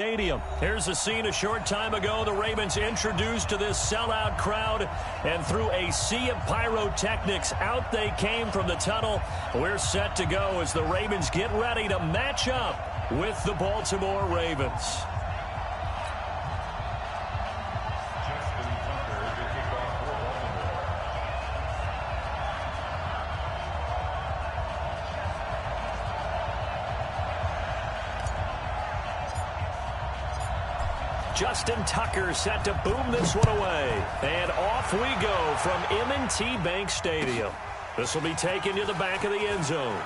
Stadium. Here's a scene a short time ago. The Ravens introduced to this sellout crowd, and through a sea of pyrotechnics, out they came from the tunnel. We're set to go as the Ravens get ready to match up with the Baltimore Ravens. Justin Tucker set to boom this one away. And off we go from M&T Bank Stadium. This will be taken to the back of the end zone.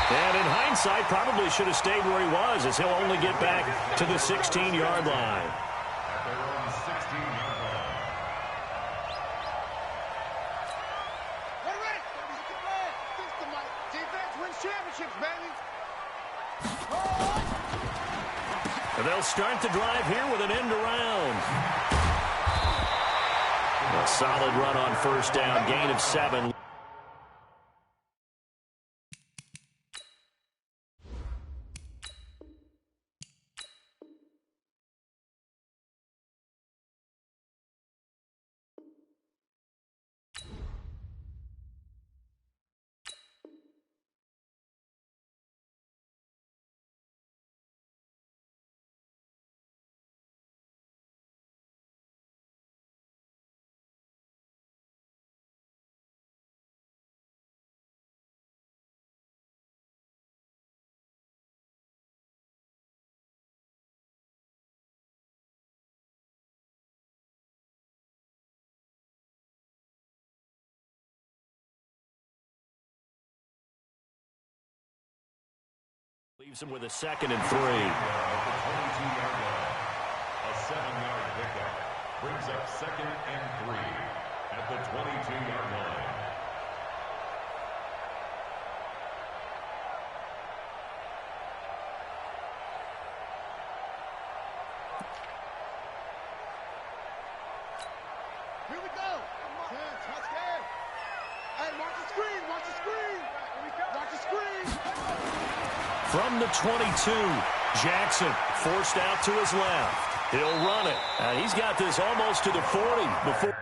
And in hindsight, probably should have stayed where he was, as he'll only get back to the 16-yard line. They'll start the drive here with an end around. A solid run on first down, gain of 7. Leaves him with a 2nd and 3. A 22-yard line. A 7-yard pickup. Brings up 2nd and 3 at the 22-yard line. Here we go. Touchdown. Hey, watch the screen. Watch the screen. Watch the screen. From the 22, Jackson forced out to his left. He'll run it. And he's got this almost to the 40 before.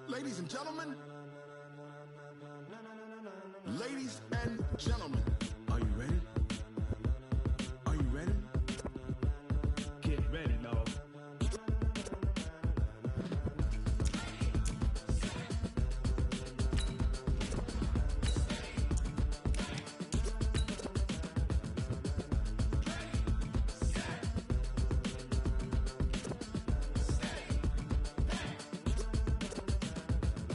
Ladies and gentlemen. Ladies and gentlemen. Are you ready? Are you ready? Get ready, no.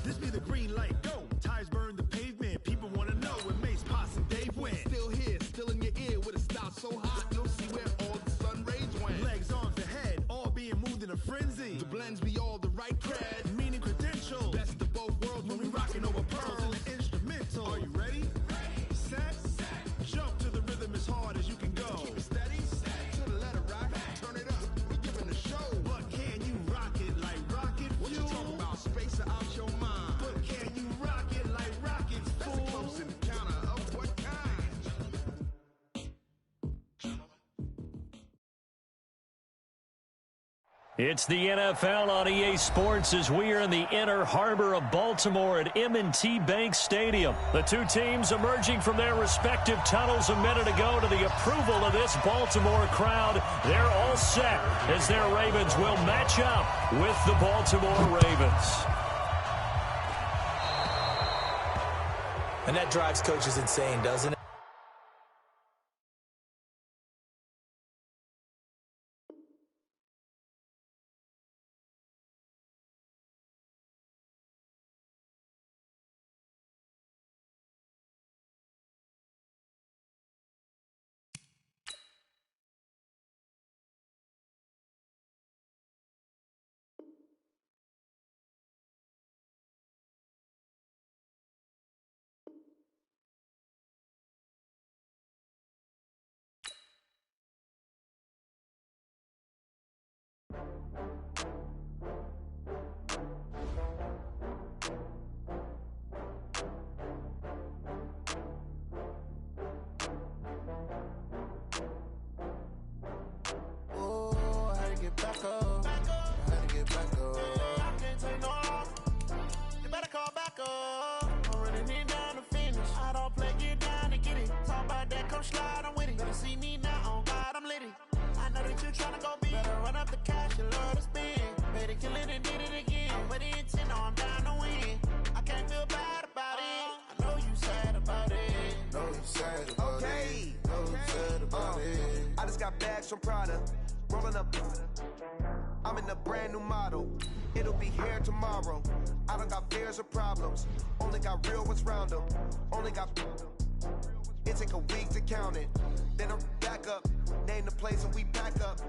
This be the green light, go. Tires burn the pavement. People want to know when Mace, Potts, and Dave went. Still here, still in your ear with a style so hot, you'll see where all the sun rays went. Legs, arms, the head, all being moved in a frenzy. The blends be all the right cred, meaning credentials. Best of both worlds when we rocking over pearls in the instrumental. Are you ready? Set. Jump to the rhythm as hard as you can go. Keep it steady. To the letter rock. Turn it up. We giving the show. But can you rock it like rocket fuel? What you talking about? Space out your mind. But can you rock it like rockets, fool? That's a close encounter of what kind? It's the NFL on EA Sports as we are in the inner harbor of Baltimore at M&T Bank Stadium. The two teams emerging from their respective tunnels a minute ago to the approval of this Baltimore crowd. They're all set as their Ravens will match up with the Baltimore Ravens. And that drives coaches insane, doesn't it? back up. I had to get back up. I can't take no loss. You better call back up. I'm running it down to finish. I don't play, get down to get it. Talk about that, come slide, I'm with it. Better see me now, on God, I'm litty. I know that you tryna go big. Better run up the cash, you love to spend. Made it, kill it, and did it again. With the intent, I'm down to win. I can't feel bad about it. I know you sad about it. Know you sad about it. Know you sad about it. I just got bags from Prada. Rolling up. I'm in a brand new model. It'll be here tomorrow. I don't got fears or problems. Only got real ones round them. Only got. It take a week to count it. Then I'm back up. Name the place and we back up.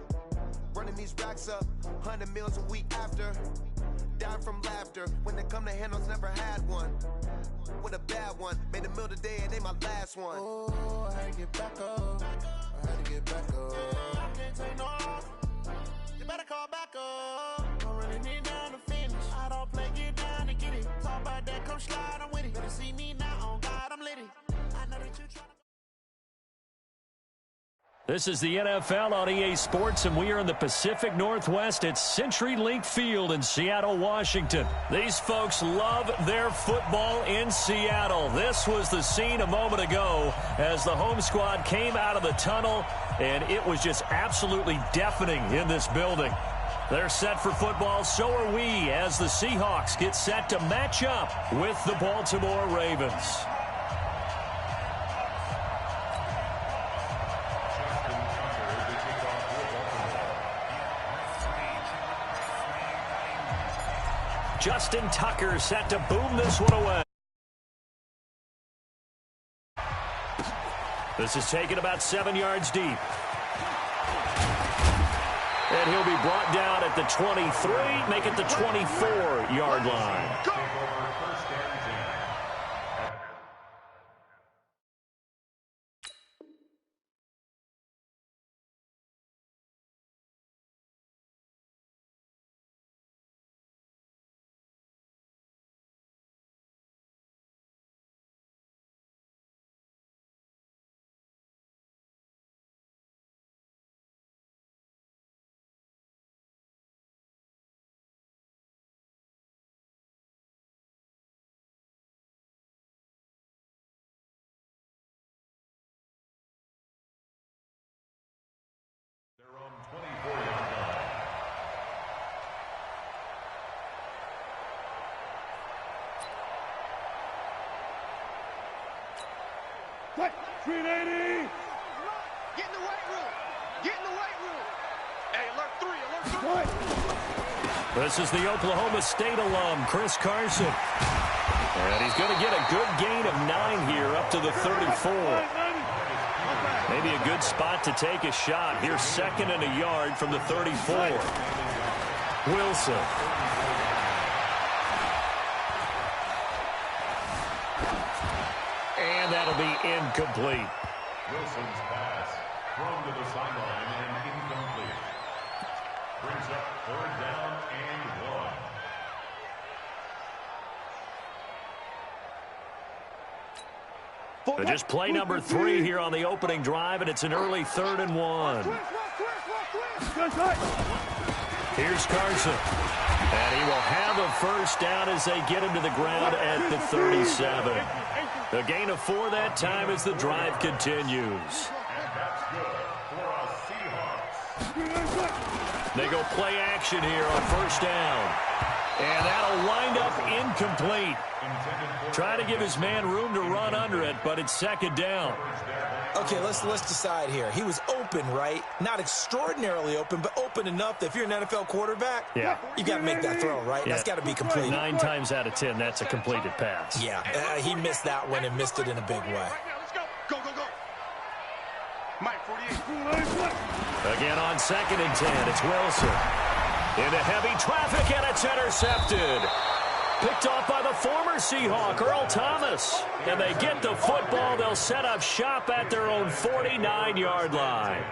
Running these racks up. 100 meals a week after. Dying from laughter. When they come to handles, never had one. With a bad one. Made a meal today and they my last one. Oh, I had to get back up. I had to get back up. I can't take no loss. You better call back up. I'm running it down to finish. I don't play, get down to get it. Talk about that, come slide, I'm with it. Better see me now, on God, I'm litty. I know that you tryna. This is the NFL on EA Sports, and we are in the Pacific Northwest at CenturyLink Field in Seattle, Washington. These folks love their football in Seattle. This was the scene a moment ago as the home squad came out of the tunnel, and it was just absolutely deafening in this building. They're set for football, so are we, as the Seahawks get set to match up with the Baltimore Ravens. Justin Tucker set to boom this one away. This is taken about 7 yards deep. And he'll be brought down at the 23, make it the 24-yard line. Their own 24-yard line. Quick, 380. Get in the weight room. Get in the weight room. Hey, alert 3, alert 3. This is the Oklahoma State alum, Chris Carson. And he's going to get a good gain of 9 here up to the 34. Maybe a good spot to take a shot. Here's 2nd and a yard from the 34. Wilson. And that'll be incomplete. Wilson's pass thrown to the sideline and incomplete. Brings up 3rd down and 1. So just play number 3 here on the opening drive, and it's an early 3rd and 1. Here's Carson. And he will have a first down as they get him to the ground at the 37. A gain of 4 that time as the drive continues. And that's good for a Seahawks. They go play action here on first down. And that'll wind up incomplete. Trying to give his man room to run under it, but it's 2nd down. Okay, let's decide here. He was open, right? Not extraordinarily open, but open enough that if you're an NFL quarterback, yeah, you got to make that throw, right? Yeah. That's got to be complete. 9 times out of 10, that's a completed pass. Yeah, he missed that one and missed it in a big way. Right now, let's go. Go, go, go. Mike, 48. Again on 2nd and 10, it's Wilson. Into heavy traffic, and it's intercepted. Picked off by the former Seahawk, Earl Thomas. And they get the football. They'll set up shop at their own 49-yard line.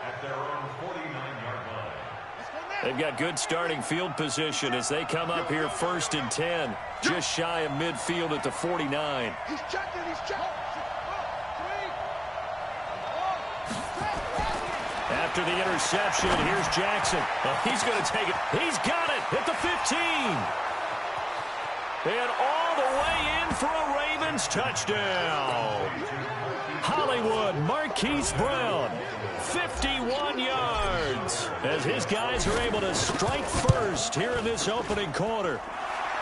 At their own 49-yard line. They've got good starting field position as they come up here 1st and 10. Just shy of midfield at the 49. He's checking, he's checking. After the interception, here's Jackson. He's going to take it. He's got it at the 15. And all the way in for a Ravens touchdown. Hollywood Marquise Brown, 51 yards, as his guys are able to strike first here in this opening quarter.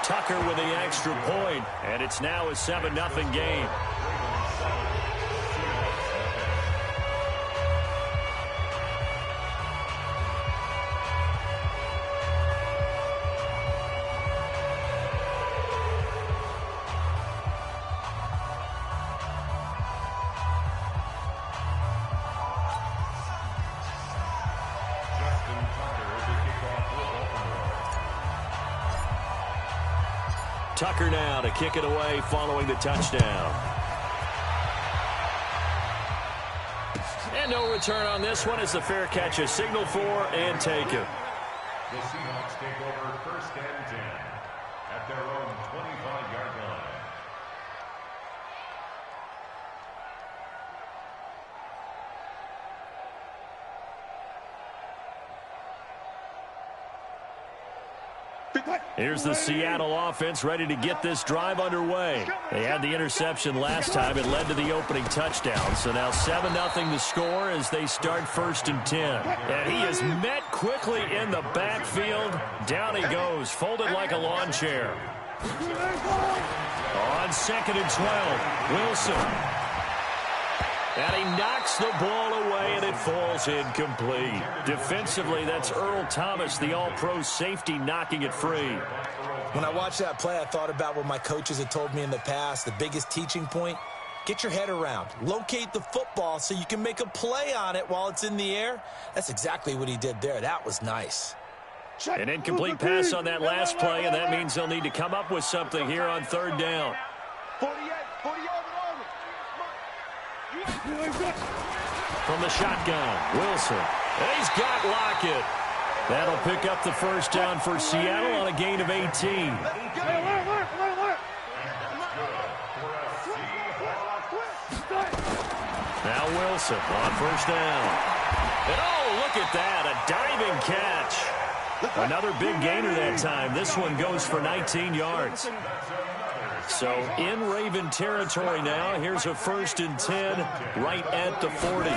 Tucker with the extra point, and it's now a 7-0 game. Tucker now to kick it away following the touchdown. And no return on this one as the fair catch is signaled for and taken. The Seahawks take over 1st and 10 at their own 25-yard line. Here's the Seattle offense ready to get this drive underway. They had the interception last time. It led to the opening touchdown. So now 7-0 the score as they start 1st and 10. And he is met quickly in the backfield. Down he goes, folded like a lawn chair. On 2nd and 12, Wilson. And he knocks the ball away, and it falls incomplete. Defensively, that's Earl Thomas, the all-pro safety, knocking it free. When I watched that play, I thought about what my coaches had told me in the past. The biggest teaching point, get your head around. Locate the football so you can make a play on it while it's in the air. That's exactly what he did there. That was nice. An incomplete pass on that last play, and that means they'll need to come up with something here on 3rd down. 48 yards. From the shotgun, Wilson. And he's got Lockett. That'll pick up the 1st down for Seattle on a gain of 18. Now Wilson on 1st down. And oh, look at that, a diving catch. Another big gainer that time. This one goes for 19 yards. So in Raven territory now. Here's a 1st and 10 right at the 40.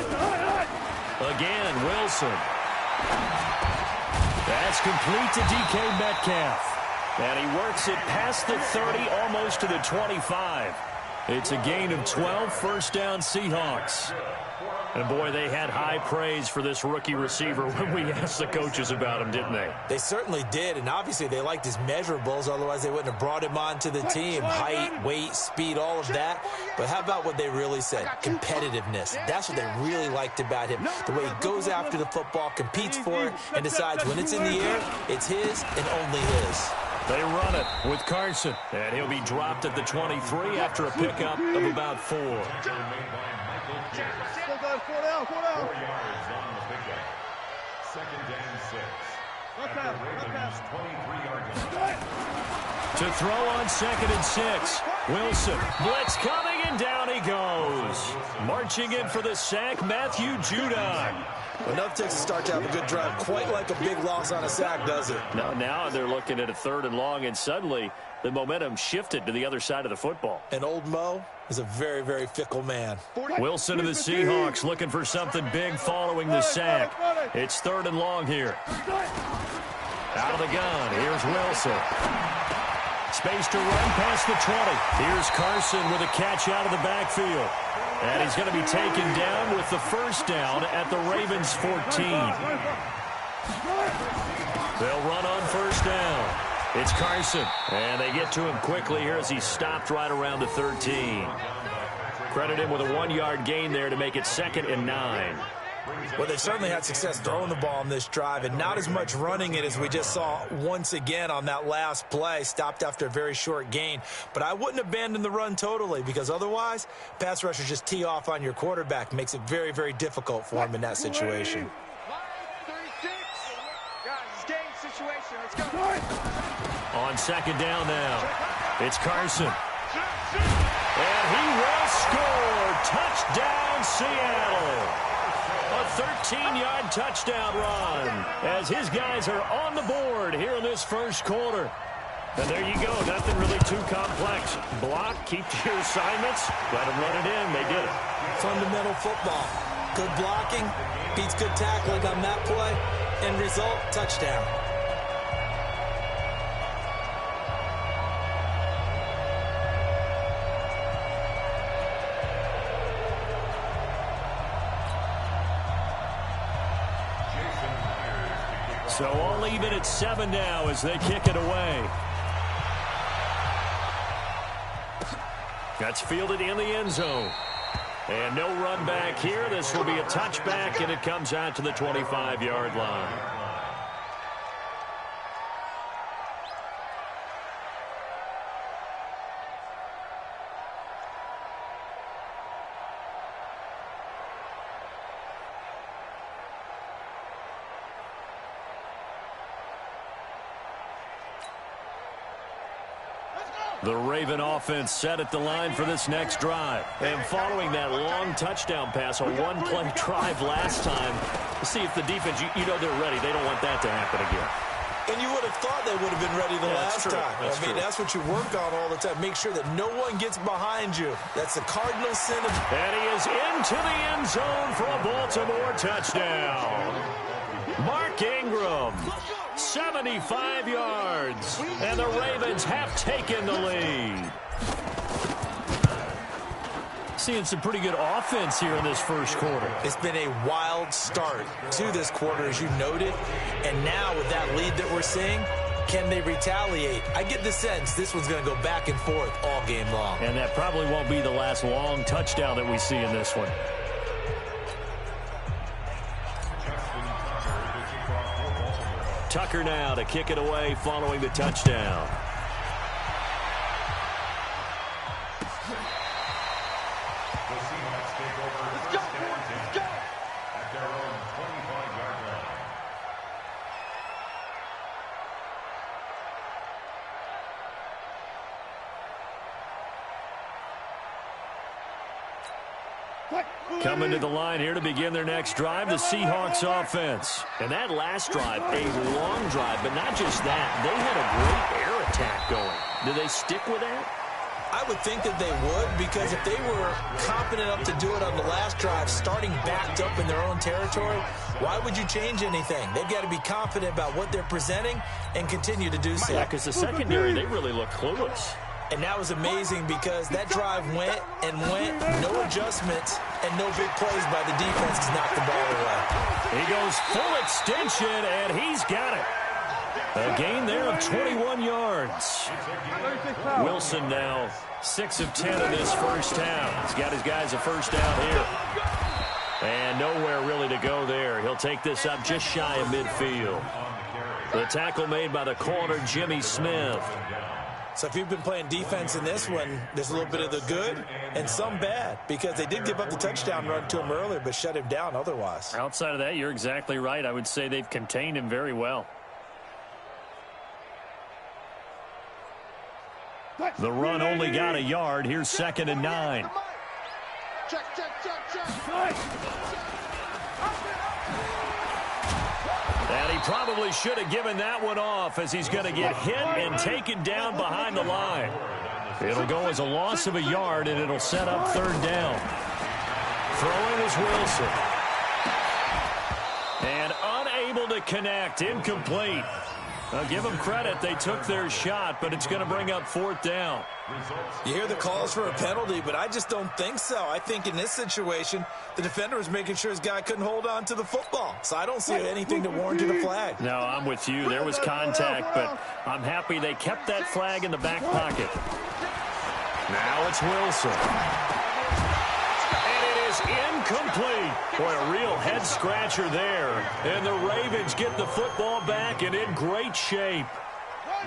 Again, Wilson. That's complete to DK Metcalf. And he works it past the 30, almost to the 25. It's a gain of 12, 1st down Seahawks. And, boy, they had high praise for this rookie receiver when we asked the coaches about him, didn't they? They certainly did, and obviously they liked his measurables. Otherwise, they wouldn't have brought him onto the team. Height, weight, speed, all of that. But how about what they really said? Competitiveness. That's what they really liked about him. The way he goes after the football, competes for it, and decides when it's in the air, it's his and only his. They run it with Carson, and he'll be dropped at the 23 after a pickup of about 4. Still going 4 down. 4 yards on the pickup. 2nd and 6. At the Ravens' 23-yard line. To throw on 2nd and 6. Wilson, blitz coming, and down he goes. Marching in for the sack, Matthew Judon. Enough takes a start to have a good drive. Quite like a big loss on a sack, does it? Now they're looking at a 3rd and long, and suddenly the momentum shifted to the other side of the football. And old Mo is a very, very fickle man. Wilson to the Seahawks looking for something big following the sack. It's 3rd and long here. Out of the gun, here's Wilson. Space to run past the 20. Here's Carson with a catch out of the backfield. And he's going to be taken down with the 1st down at the Ravens' 14. They'll run on 1st down. It's Carson, and they get to him quickly here as he stopped right around the 13. Credit him with a 1-yard gain there to make it 2nd and 9. Well, they certainly had success throwing the ball on this drive, and not as much running it as we just saw once again on that last play. Stopped after a very short gain. But I wouldn't abandon the run totally, because otherwise, pass rushers just tee off on your quarterback. Makes it very, very difficult for him in that situation. 36. Guys, game situation. Let's go. On 2nd down now, it's Carson. And he will score. Touchdown, Seattle. A 13-yard touchdown run as his guys are on the board here in this first quarter. And there you go. Nothing really too complex. Block, keep to your assignments, let them run it in. They did it. Fundamental football. Good blocking beats good tackling on that play. End result, touchdown. So all even at 7 now as they kick it away. That's fielded in the end zone. And no run back here. This will be a touchback, and it comes out to the 25-yard line. The Raven offense set at the line for this next drive. And following that long touchdown pass, a one-play drive last time, see if the defense, you know they're ready. They don't want that to happen again. And you would have thought they would have been ready the last time. I mean, that's what you work on all the time. Make sure that no one gets behind you. That's the cardinal sin of... And he is into the end zone for a Baltimore touchdown. Mark Ingram, 75 yards, and the Ravens have taken the lead. Seeing some pretty good offense here in this first quarter. It's been a wild start to this quarter, as you noted, and now with that lead that we're seeing, can they retaliate? I get the sense this one's going to go back and forth all game long. And that probably won't be the last long touchdown that we see in this one. Tucker now to kick it away following the touchdown. The Seahawks take over first and 10 at their own 25-yard line. Coming to the line here to begin their next drive, the Seahawks offense. And that last drive, a long drive, but not just that. They had a great air attack going. Do they stick with that? I would think that they would, because if they were confident enough to do it on the last drive, starting backed up in their own territory, why would you change anything? They've got to be confident about what they're presenting and continue to do so. Yeah, because the secondary, they really look clueless. And that was amazing because that drive went and went, no adjustments, and no big plays by the defense to knock the ball away. He goes full extension, and he's got it. A gain there of 21 yards. Wilson now 6 of 10 in this first half. He's got his guys a first down here. And nowhere really to go there. He'll take this up just shy of midfield. The tackle made by the corner, Jimmy Smith. So if you've been playing defense in this one, there's a little bit of the good and some bad, because they did give up the touchdown run to him earlier but shut him down otherwise. Outside of that, you're exactly right. I would say they've contained him very well. The run only got a yard. Here's 2nd and 9. Check. And he probably should have given that one off, as he's going to get hit and taken down behind the line. It'll go as a loss of a yard, and it'll set up 3rd down. Throwing is Wilson. And unable to connect. Incomplete. I'll give them credit. They took their shot, but it's going to bring up 4th down. You hear the calls for a penalty, but I just don't think so. I think in this situation, the defender was making sure his guy couldn't hold on to the football. So I don't see anything to warrant a flag. No, I'm with you. There was contact, but I'm happy they kept that flag in the back pocket. Now it's Wilson. And it is incomplete. Boy, a real head-scratcher there. And the Ravens get the football back and in great shape.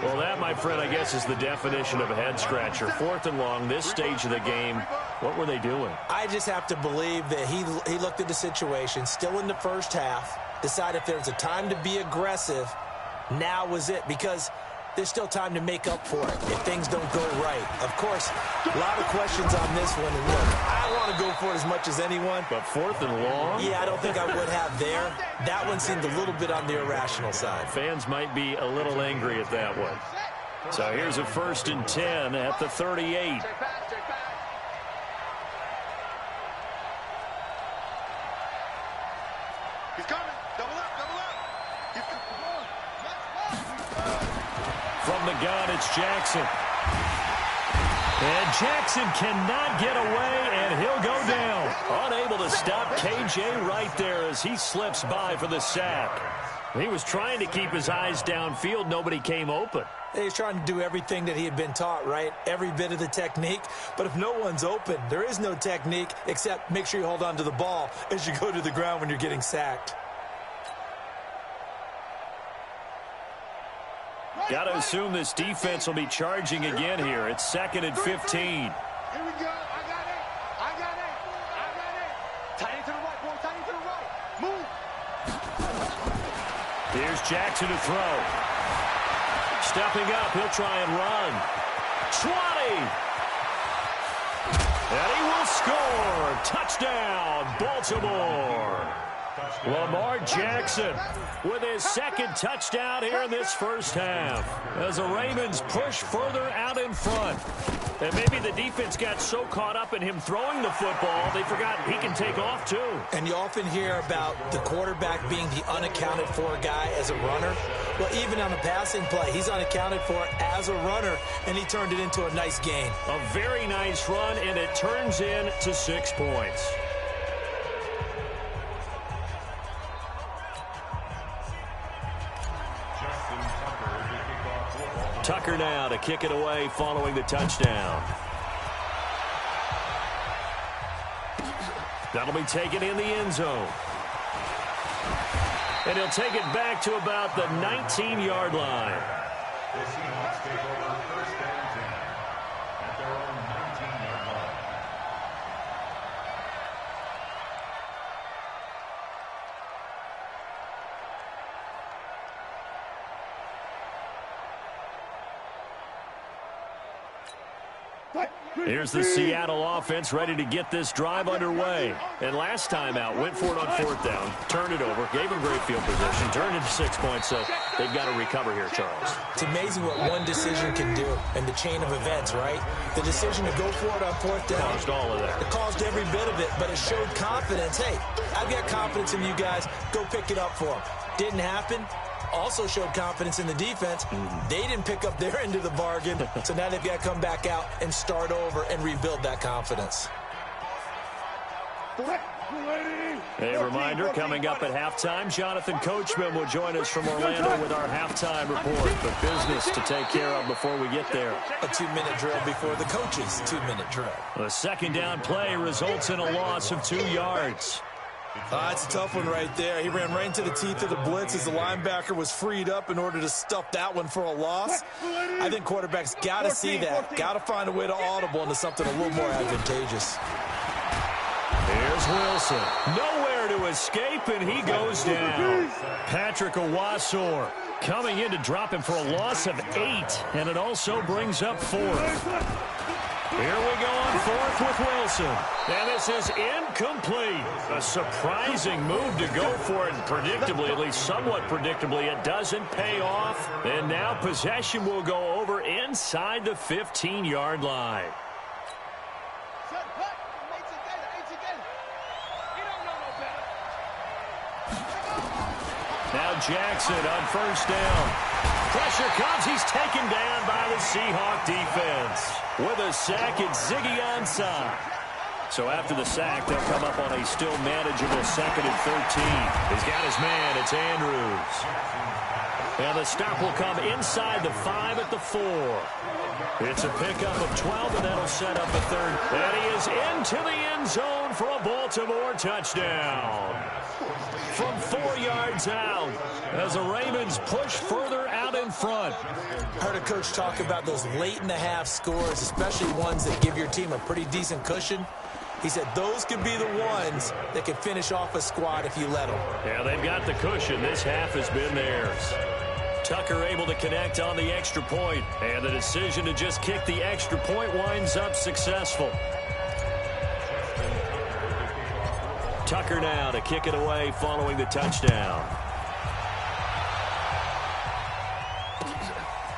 Well, that, my friend, I guess is the definition of a head-scratcher. 4th and long, this stage of the game. What were they doing? I just have to believe that he looked at the situation, still in the first half, decided if there was a time to be aggressive, now was it. Because there's still time to make up for it if things don't go right. Of course, a lot of questions on this one. And look, I want to go for it as much as anyone. But 4th and long? Yeah, I don't think I would have there. That one seemed a little bit on the irrational side. Fans might be a little angry at that one. So here's a 1st and 10 at the 38. He's coming. Double up, double up. From the gun, it's Jackson. And Jackson cannot get away, and he'll go down. Unable to stop KJ right there as he slips by for the sack. He was trying to keep his eyes downfield. Nobody came open. He's trying to do everything that he had been taught, right? Every bit of the technique. But if no one's open, there is no technique except make sure you hold on to the ball as you go to the ground when you're getting sacked. Got to assume this defense will be charging again here. It's 2nd and 15. Here we go. I got it. I got it. I got it. Tight end to the right, boy. Tight end to the right. Move. Here's Jackson to throw. Stepping up, he'll try and run. 20. And he will score. Touchdown, Baltimore. Lamar Jackson with his 2nd touchdown here in this first half as the Ravens push further out in front. And maybe the defense got so caught up in him throwing the football, they forgot he can take off too. And you often hear about the quarterback being the unaccounted for guy as a runner. Well, even on a passing play, he's unaccounted for as a runner, and he turned it into a nice gain. A very nice run, and it turns into 6 points. Tucker now to kick it away following the touchdown. That'll be taken in the end zone. And he'll take it back to about the 19-yard line. The Seahawks take over 1st and 10 at their own 19-yard line. Here's the Seattle offense ready to get this drive underway. And last time out, went for it on 4th down, turned it over, gave him great field position, turned into 6 points, so they've got to recover here, Charles. It's amazing what one decision can do in the chain of events, right? The decision to go for it on 4th down. Caused all of that. It caused every bit of it, but it showed confidence. Hey, I've got confidence in you guys. Go pick it up for them. Didn't happen. Also showed confidence in the defense. They didn't pick up their end of the bargain, so now they've got to come back out and start over and rebuild that confidence. A reminder, coming up at halftime, Jonathan Coachman will join us from Orlando with our halftime report. But business to take care of before we get there. A 2-minute drill before the coach's 2-minute drill. The 2nd down play results in a loss of 2 yards. It's a tough one right there. He ran right into the teeth of the blitz as the linebacker was freed up in order to stuff that one for a loss. I think quarterbacks got to see that. Got to find a way to audible into something a little more advantageous. Here's Wilson. Nowhere to escape, and he goes down. Patrick Owasor coming in to drop him for a loss of 8, and it also brings up 4th. Here we go on 4th with Wilson. And this is incomplete. A surprising move to go for it. Predictably, at least somewhat predictably, it doesn't pay off. And now possession will go over inside the 15-yard line. Now Jackson on 1st down. Pressure comes. He's taken down by the Seahawk defense. With a sack, it's Ziggy Ansah. So after the sack, they'll come up on a still manageable 2nd and 13. He's got his man. It's Andrews. And the stop will come inside the 5 at the 4. It's a pickup of 12, and that'll set up a 3rd. And he is into the end zone for a Baltimore touchdown. From 4 yards out as the Ravens push further out in front. Heard a coach talk about those late-in-the-half scores, especially ones that give your team a pretty decent cushion. He said those could be the ones that can finish off a squad if you let them. Yeah, they've got the cushion. This half has been theirs. Tucker able to connect on the extra point, and the decision to just kick the extra point winds up successful. Tucker now to kick it away following the touchdown.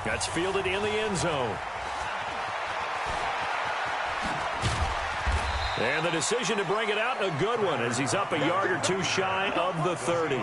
That's fielded in the end zone. And the decision to bring it out, a good one, as he's up a yard or two shy of the 30.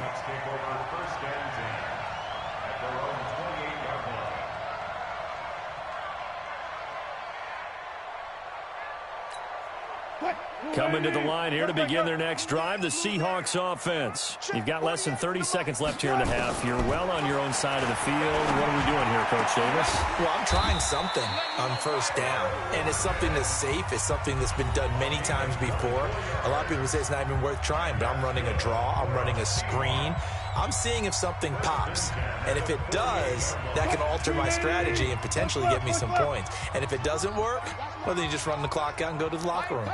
Coming to the line here to begin their next drive, the Seahawks offense. You've got less than 30 seconds left here in the half. You're well on your own side of the field. What are we doing here, Coach Davis? Well, I'm trying something on first down, and it's something that's safe. It's something that's been done many times before. A lot of people say it's not even worth trying, but I'm running a draw. I'm running a screen. I'm seeing if something pops, and if it does, that can alter my strategy and potentially get me some points. And if it doesn't work, well, then you just run the clock out and go to the locker room.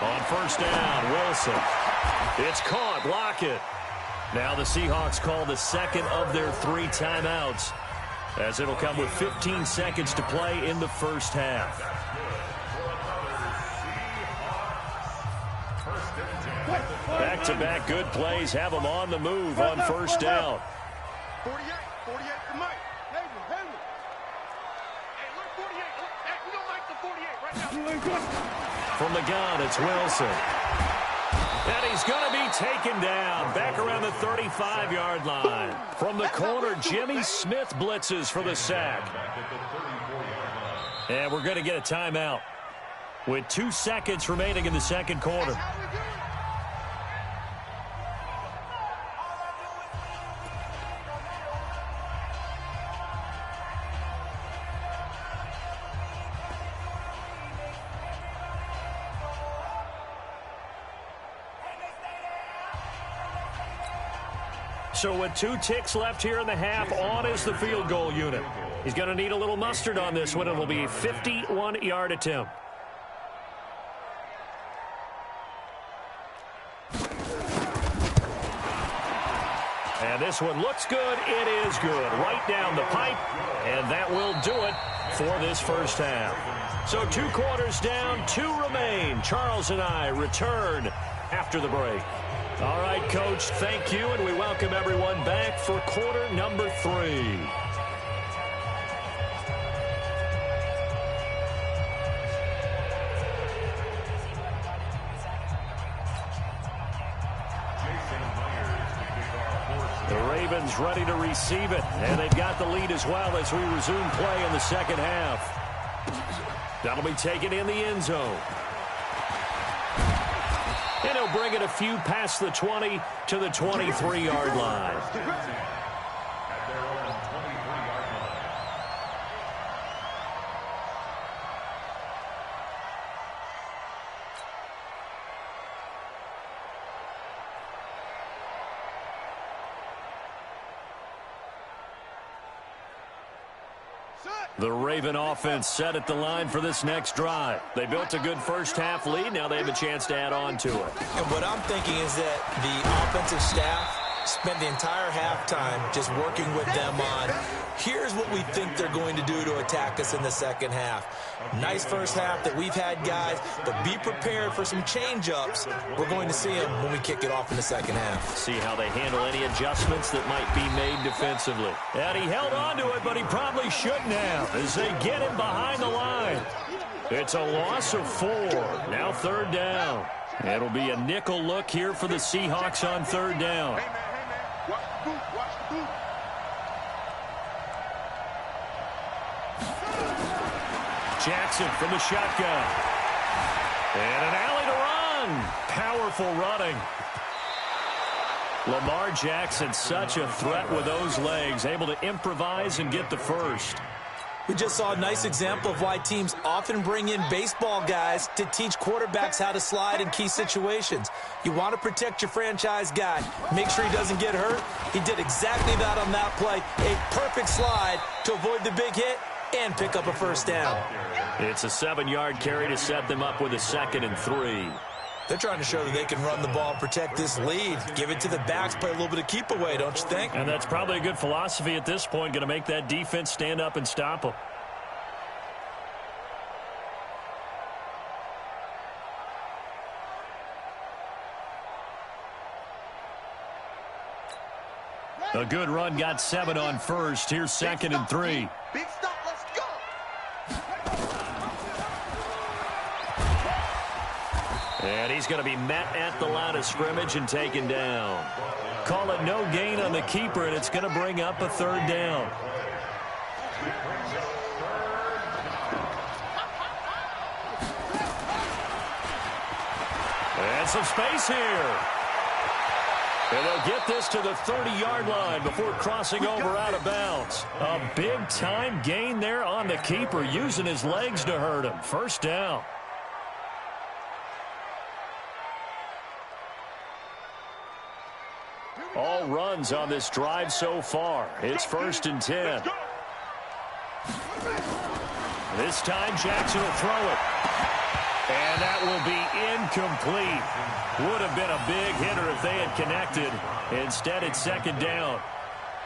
On first down, Wilson. It's caught. Block it. Now the Seahawks call the second of their 3 timeouts, as it'll come with 15 seconds to play in the first half. Back-to-back good plays have them on the move on first down. 48 for Mike. Hey, look, 48. Hey, we don't like the 48 right now. From the gun, it's Wilson. And he's going to be taken down back around the 35-yard line. From the corner, Jimmy Smith blitzes for the sack. And we're going to get a timeout with 2 seconds remaining in the second quarter. So with 2 ticks left here in the half, on is the field goal unit. He's going to need a little mustard on this one. It'll be a 51-yard attempt. And this one looks good. It is good. Right down the pipe. And that will do it for this first half. So 2 quarters down, 2 remain. Charles and I return after the break. All right, Coach, thank you, and we welcome everyone back for quarter number 3. The Ravens ready to receive it, and they've got the lead as well as we resume play in the second half. That'll be taken in the end zone. And he'll bring it a few past the 20 to the 23-yard line. The Raven offense set at the line for this next drive. They built a good first half lead. Now they have a chance to add on to it. And what I'm thinking is that the offensive staff spent the entire halftime just working with them on, here's what we think they're going to do to attack us in the second half. Nice first half that we've had, guys, but be prepared for some change-ups. We're going to see them when we kick it off in the second half. See how they handle any adjustments that might be made defensively. And he held on to it, but he probably shouldn't have as they get him behind the line. It's a loss of 4. Now third down. It'll be a nickel look here for the Seahawks on third down. Jackson from the shotgun. And an alley to run. Powerful running. Lamar Jackson, such a threat with those legs, able to improvise and get the first. We just saw a nice example of why teams often bring in baseball guys to teach quarterbacks how to slide in key situations. You want to protect your franchise guy. Make sure he doesn't get hurt. He did exactly that on that play. A perfect slide to avoid the big hit and pick up a first down. It's a 7-yard carry to set them up with a 2nd and 3. They're trying to show that they can run the ball and protect this lead. Give it to the backs, play a little bit of keep away, don't you think? And that's probably a good philosophy at this point, going to make that defense stand up and stop them. A good run, got 7 on first. Here's 2nd and 3. Big stop, let's go. And he's going to be met at the line of scrimmage and taken down. Call it no gain on the keeper, and it's going to bring up a 3rd down. And some space here. And they'll get this to the 30-yard line before crossing over out of bounds. A big-time gain there on the keeper, using his legs to hurt him. 1st down. All runs on this drive so far. It's 1st and 10. This time Jackson will throw it. And that will be incomplete. Would have been a big hitter if they had connected. Instead, it's 2nd down.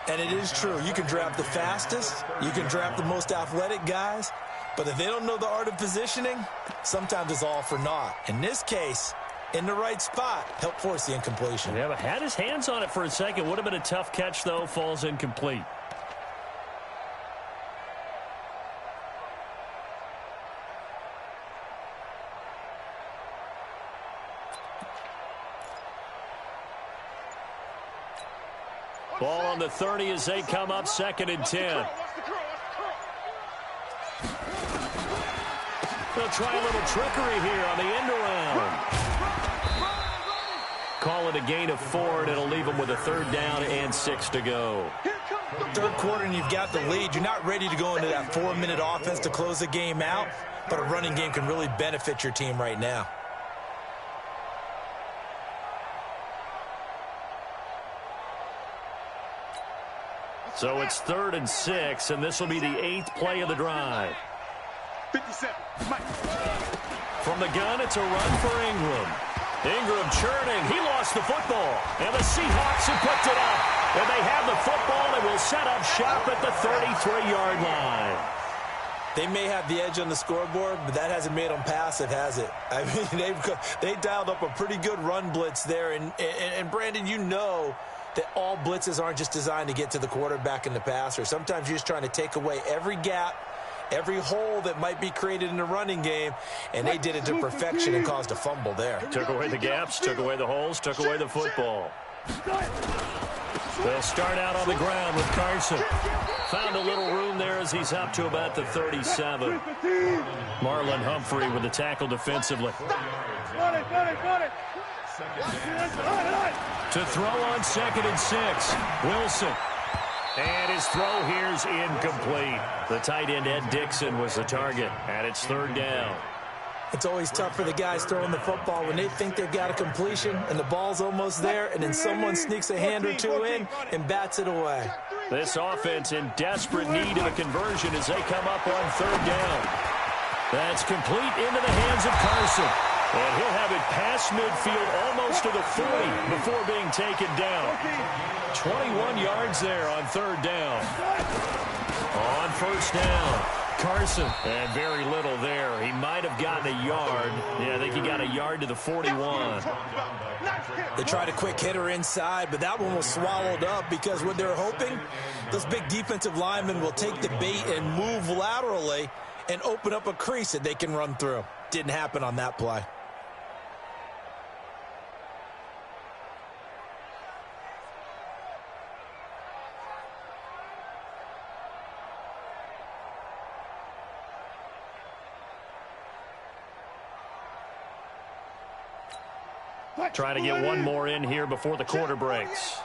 And it is true. You can draft the fastest. You can draft the most athletic guys. But if they don't know the art of positioning, sometimes it's all for naught. In this case, in the right spot, helped force the incompletion. Yeah, but had his hands on it for a second. Would have been a tough catch, though. Falls incomplete. Ball on the 30 as they come up 2nd and 10. They'll try a little trickery here on the end around. Call it a gain of 4, and it'll leave them with a 3rd down and 6 to go. 3rd quarter, and you've got the lead. You're not ready to go into that 4-minute offense to close the game out, but a running game can really benefit your team right now. So it's 3rd and 6, and this will be the 8th play of the drive. 57. Mike. From the gun, it's a run for Ingram. Ingram churning. He lost the football. And the Seahawks have picked it up. And they have the football and will set up shop at the 33-yard line. They may have the edge on the scoreboard, but that hasn't made them passive, has it? I mean, they dialed up a pretty good run blitz there. And Brandon, you know that all blitzes aren't just designed to get to the quarterback and the passer. Sometimes you're just trying to take away every gap, every hole that might be created in the running game, and they did it to perfection and caused a fumble there. Took away the gaps, took away the holes, took away the football. They'll start out on the ground with Carson. Found a little room there as he's up to about the 37. Marlon Humphrey with the tackle defensively. To throw on 2nd and 6. Wilson. And his throw here's incomplete. The tight end, Ed Dixon, was the target. And it's 3rd down. It's always tough for the guys throwing the football when they think they've got a completion and the ball's almost there, and then someone sneaks a hand or two in and bats it away. This offense in desperate need of a conversion as they come up on 3rd down. That's complete into the hands of Carson. And he'll have it past midfield almost to the 40 before being taken down. 21 yards there on 3rd down. On 1st down, Carson. And very little there. He might have gotten a yard. Yeah, I think he got a yard to the 41. They tried a quick hitter inside, but that one was swallowed up because what they're hoping, those big defensive linemen will take the bait and move laterally and open up a crease that they can run through. Didn't happen on that play. Trying to get one more in here before the quarter breaks.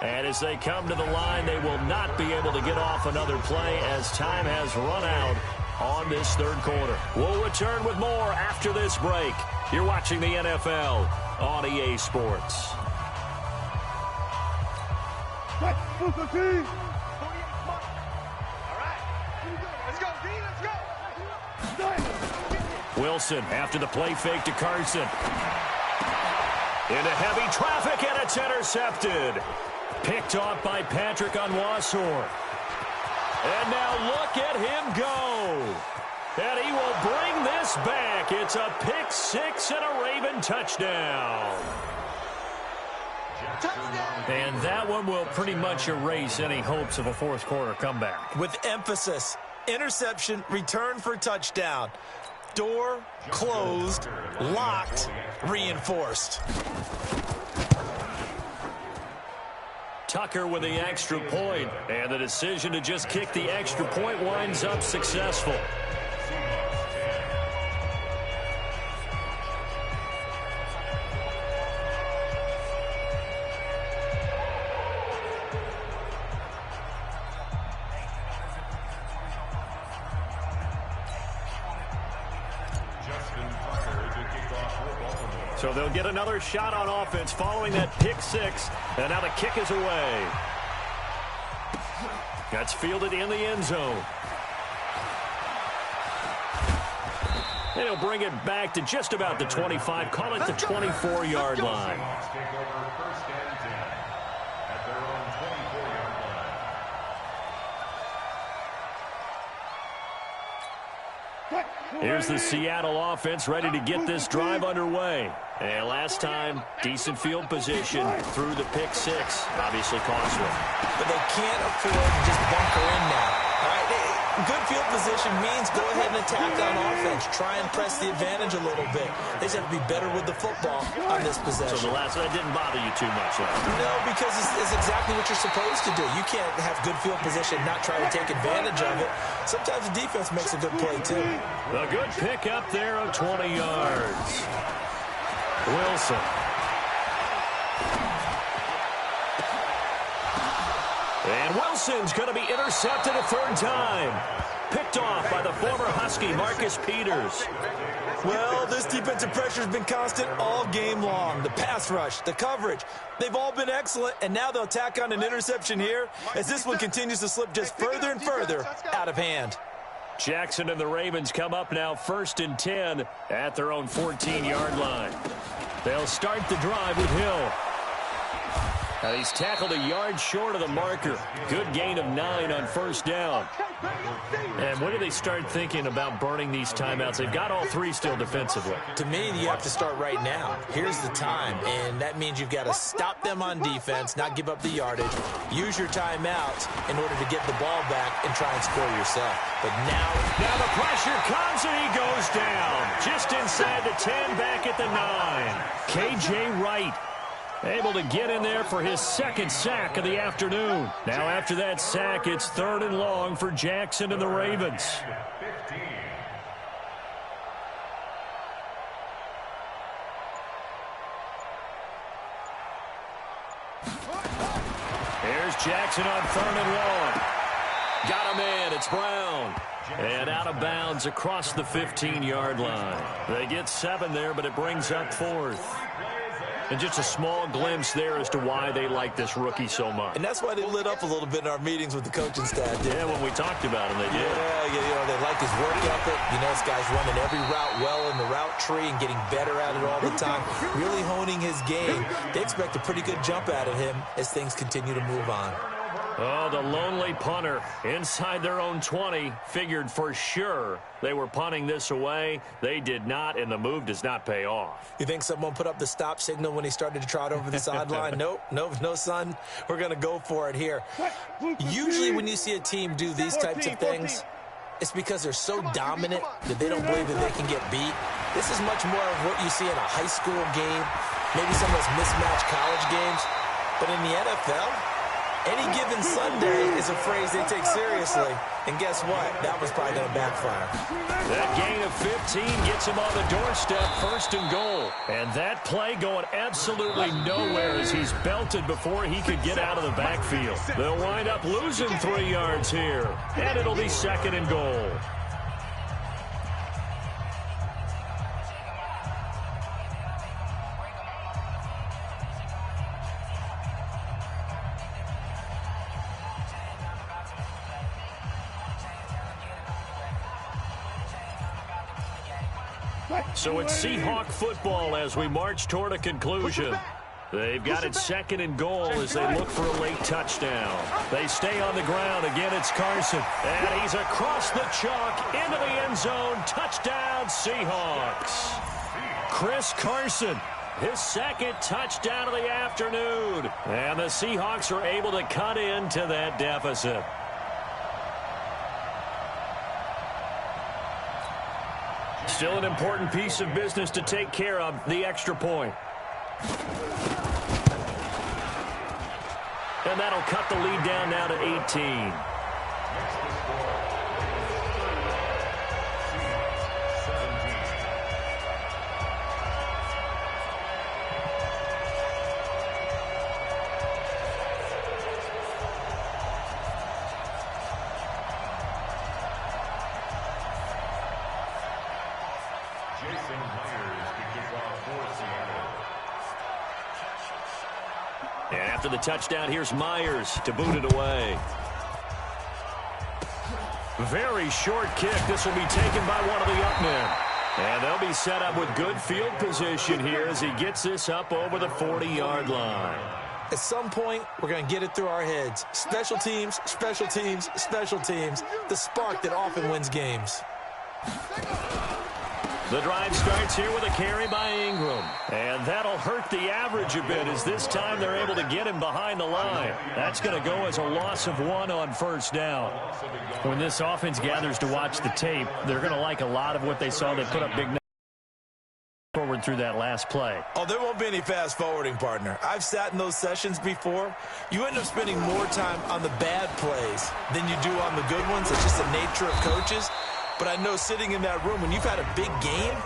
And as they come to the line, they will not be able to get off another play as time has run out on this 3rd quarter. We'll return with more after this break. You're watching the NFL on EA Sports. Wilson after the play fake to Carson. Into heavy traffic, and it's intercepted. Picked off by Patrick Onwuasor. And now look at him go. And he will bring this back. It's a pick six and a Raven touchdown. And that one will pretty much erase any hopes of a fourth quarter comeback. With emphasis, interception, return for touchdown. Door closed, locked, reinforced. Tucker with the extra point, and the decision to just kick the extra point winds up successful. So they'll get another shot on offense following that pick six. And now the kick is away. That's fielded in the end zone. And he'll bring it back to just about the 25. Call it the 24-yard line. Here's the Seattle offense ready to get this drive underway. And last time, decent field position through the pick six. Obviously costly. But they can't afford to just bunker in now. All right? Good field position means go ahead and attack on offense. Try and press the advantage a little bit. They just have to be better with the football on this possession. So that didn't bother you too much, though? No, because it's exactly what you're supposed to do. You can't have good field position, not try to take advantage of it. Sometimes the defense makes a good play, too. A good pick up there of 20 yards. Wilson. And Wilson's going to be intercepted a third time. Picked off by the former Husky, Marcus Peters. Well, this defensive pressure has been constant all game long. The pass rush, the coverage, they've all been excellent, and now they'll tack on an interception here as this one continues to slip just further and further out of hand. Jackson and the Ravens come up now 1st and 10 at their own 14-yard line. They'll start the drive with Hill. And he's tackled a yard short of the marker. Good gain of 9 on first down. And when do they start thinking about burning these timeouts? They've got all three still defensively. To me, you have to start right now. Here's the time, and that means you've got to stop them on defense, not give up the yardage, use your timeouts in order to get the ball back and try and score yourself. But now the pressure comes, and he goes down. Just inside the 10, back at the 9. KJ Wright able to get in there for his second sack of the afternoon. Now after that sack, it's 3rd and long for Jackson and the Ravens. Here's Jackson on 3rd and long. Got him in. It's Brown. And out of bounds across the 15-yard line. They get 7 there, but it brings up 4th. And just a small glimpse there as to why they like this rookie so much. And that's why they lit up a little bit in our meetings with the coaching staff. Yeah, when we talked about him, they did. Yeah, they like his work ethic. You know, this guy's running every route well in the route tree and getting better at it all the time. Really honing his game. They expect a pretty good jump out of him as things continue to move on. Oh, the lonely punter inside their own 20 figured for sure they were punting this away. They did not, and the move does not pay off. You think someone put up the stop signal when he started to trot over the sideline? Nope, no, son. We're going to go for it here. Usually when you see a team do these types of things, it's because they're so dominant that they don't believe that they can get beat. This is much more of what you see in a high school game, maybe some of those mismatched college games. But in the NFL, any given Sunday is a phrase they take seriously. And guess what? That was probably going to backfire. That gain of 15 gets him on the doorstep, 1st and goal. And that play going absolutely nowhere as he's belted before he could get out of the backfield. They'll wind up losing 3 yards here. And it'll be 2nd and goal. So it's Seahawk football as we march toward a conclusion. They've got it 2nd and goal as they look for a late touchdown. They stay on the ground. Again, it's Carson. And he's across the chalk into the end zone. Touchdown, Seahawks. Chris Carson, his 2nd touchdown of the afternoon. And the Seahawks are able to cut into that deficit. Still an important piece of business to take care of, the extra point. And that'll cut the lead down now to 18. And after the touchdown, here's Myers to boot it away. Very short kick. This will be taken by one of the up men. And they'll be set up with good field position here as he gets this up over the 40-yard line. At some point, we're going to get it through our heads. Special teams, special teams, special teams. The spark that often wins games. The drive starts here with a carry by Ingram. And that'll hurt the average a bit as this time they're able to get him behind the line. That's going to go as a loss of 1 on first down. When this offense gathers to watch the tape, they're going to like a lot of what they saw. They put up big numbers forward through that last play. Oh, there won't be any fast forwarding, partner. I've sat in those sessions before. You end up spending more time on the bad plays than you do on the good ones. It's just the nature of coaches. But I know sitting in that room, when you've had a big game,